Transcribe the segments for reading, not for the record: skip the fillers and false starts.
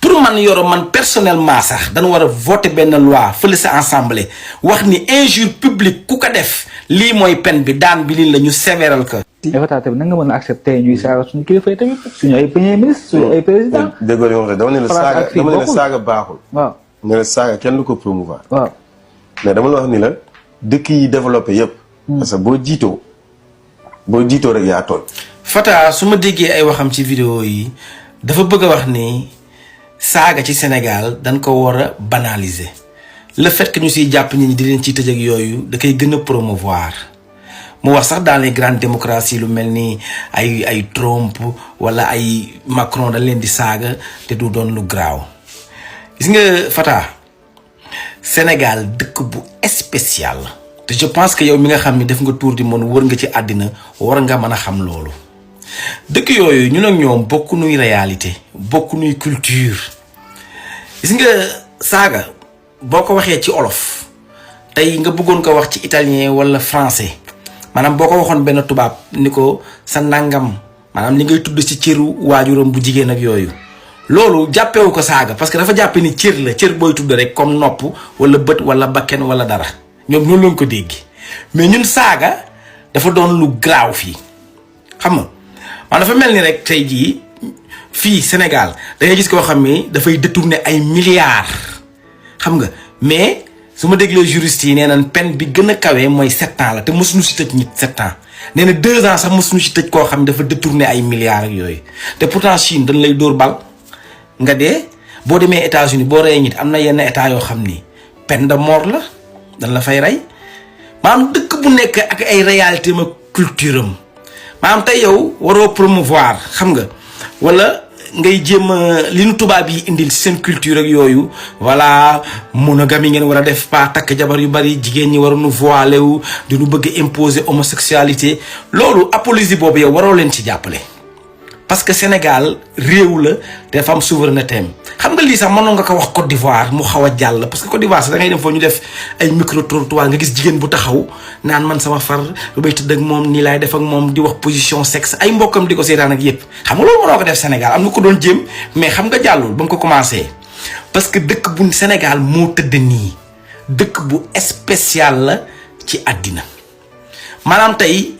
pour man yoro man personnellement sax dañu war a voter benn loi fële sa assemblée wax ni injure publique ku ko def lii mooy peine bi daan bi lii la ñu sévéral ko. Fata tamit na nga mën a accepter ñuy saaga suñu kilifa yi tamit suñu ay premier ministre suñu ay président. déggoo li ma wax dama ne la saaga baaxul. waaw ne la saaga kenn du ko promouvoir. waaw mais dama la wax ni la dëkk yi développé yëpp. parce que boo jiitoo rek yaa tooñ. Fata su ma déggee ay waxam ci vidéo yi dafa bëgg a wax ni saaga ci Sénégal dañ ko war a banaliser le fait que ñu siy jàpp nit ñi di leen ciy tëj ak yooyu da koy gën a promouvoir. mu wax sax dans les grandes démocraties lu mel ni ay Trump wala ay Macron dañ leen di saaga te du doon lu graaw gis nga Fata Sénégal dëkk bu spécial la te je pense que yow mi nga xam ni def nga tour du monde wër nga ci àddina war nga mën a xam loolu dëkk yooyu ñun ak ñoom bokku nuy réalité bokku nuy culture gis nga saaga boo ko waxee ci olof tey nga bëggoon ko wax ci italien wala français maanaam boo ko waxoon benn tubaab ni ko sa nangam maanaam li ngay tudd ci cëru waajuram bu jigéen ak yooyu loolu jàppewu ko saaga parce que dafa jàppe ni cër la cër booy tudd rek comme nopp wala bët wala bakken wala dara ñoom ñoo lañ ko dégg mais ñun saaga dafa doon lu graaw fii xam nga man dafa mel ni rek tey jii fii Sénégal da ngay gis koo xam ni dafay détourner ay milliards xam nga mais su ma déglee juriste yi nee nañ peine bi gën a kawee mooy 7 ans la te mosuñu si tëj nit 7 ans nee na 2 ans sax mosuñu si tëj koo xam ne dafa détourner ay milliards ak yooyu te pourtant Chine dañ lay dóor bal nga dee boo demee États-Unis boo reyee nit am na yenn état yoo xam ni peine de mort la dañ la fay rey maanaam dëkk bu nekk ak ay réalité ma culture am maanaam tey yow waroo promouvoir xam nga wala ngay jéem a li nu tubaab yi indil seen culture ak yooyu voilà monogamie ngeen war a def pas takk jabar yu bari jigéen ñi waroon voilé wu di nu bëgg imposer homosexualité loolu apologie boobu yow waroo leen ci jàppale. parce que Sénégal réew la dafa am souveraineté am xam nga lii sax mënoon nga ko wax Côte d'Ivoire mu xaw a jàll parce que Côte d'Ivoire sax da ngay dem foofu ñu def ay micro trottoir nga gis jigéen bu taxaw naan man sama far lu bay tëdd ak moom nii laay def ak moom di wax position sexe ay mbokkam di ko seetaan ak yépp xam nga loolu mënoo ko def Sénégal am na ko doon jéem mais xam nga jàllul ba mu ko commencé parce que dëkk bu Sénégal moo tëdd nii dëkk bu spécial la ci àddina maanaam tey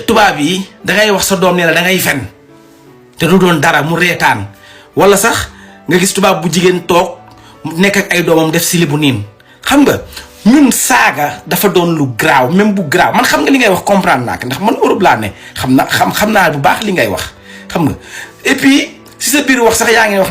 tubaab yi dangay wax sa doom ne la da ngay fen te du doon dara mu reetaan wala sax nga gis tubaab bu jigéen toog nekk ak ay doomam def sili bu niin xam nga ñun saaga dafa doon lu graaw même bu graaw man xam nga li ngay wax comprendre naa ko ndax man Europe laa ne xam naa bu baax li ngay wax xam nga et puis si sa biir wax sax yaa ngi wax